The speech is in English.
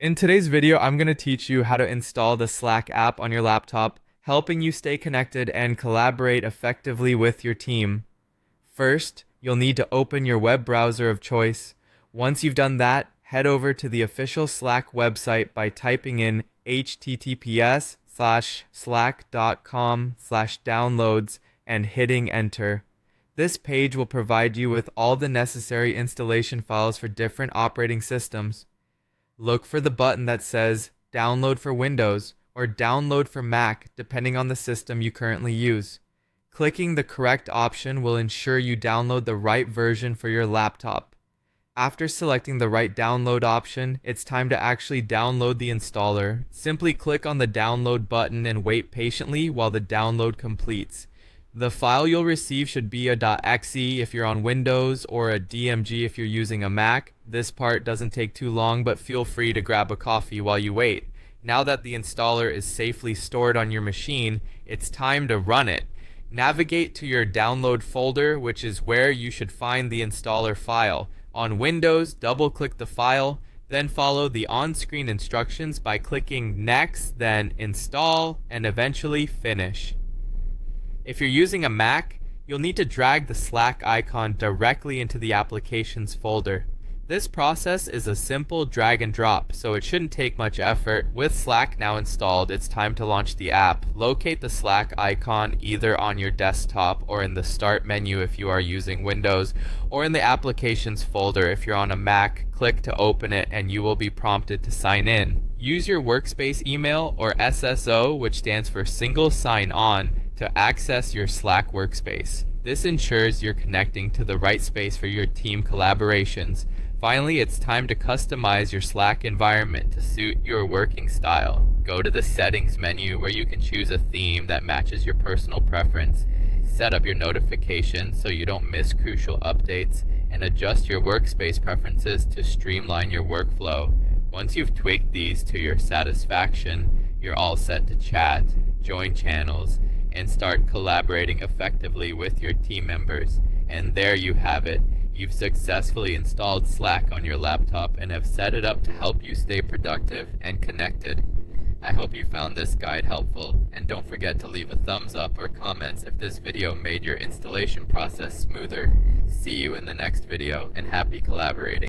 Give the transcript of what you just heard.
In today's video, I'm going to teach you how to install the Slack app on your laptop, helping you stay connected and collaborate effectively with your team. First, you'll need to open your web browser of choice. Once you've done that, head over to the official Slack website by typing in https://slack.com/downloads and hitting enter. This page will provide you with all the necessary installation files for different operating systems. Look for the button that says Download for Windows or Download for Mac, depending on the system you currently use. Clicking the correct option will ensure you download the right version for your laptop. After selecting the right download option, it's time to actually download the installer. Simply click on the download button and wait patiently while the download completes. The file you'll receive should be a .exe if you're on Windows or a DMG if you're using a Mac. This part doesn't take too long, but feel free to grab a coffee while you wait. Now that the installer is safely stored on your machine, it's time to run it. Navigate to your download folder, which is where you should find the installer file. On Windows, double-click the file, then follow the on-screen instructions by clicking Next, then Install, and eventually Finish. If you're using a Mac, you'll need to drag the Slack icon directly into the Applications folder. This process is a simple drag and drop, so it shouldn't take much effort. With Slack now installed, it's time to launch the app. Locate the Slack icon either on your desktop or in the Start menu if you are using Windows, or in the Applications folder if you're on a Mac. Click to open it and you will be prompted to sign in. Use your workspace email or SSO, which stands for Single Sign-On, to access your Slack workspace. This ensures you're connecting to the right space for your team collaborations. Finally, it's time to customize your Slack environment to suit your working style. Go to the Settings menu where you can choose a theme that matches your personal preference, set up your notifications so you don't miss crucial updates, and adjust your workspace preferences to streamline your workflow. Once you've tweaked these to your satisfaction, you're all set to chat, join channels, and start collaborating effectively with your team members. And there you have it. You've successfully installed Slack on your laptop and have set it up to help you stay productive and connected. I hope you found this guide helpful, and don't forget to leave a thumbs up or comments if this video made your installation process smoother. See you in the next video, and happy collaborating.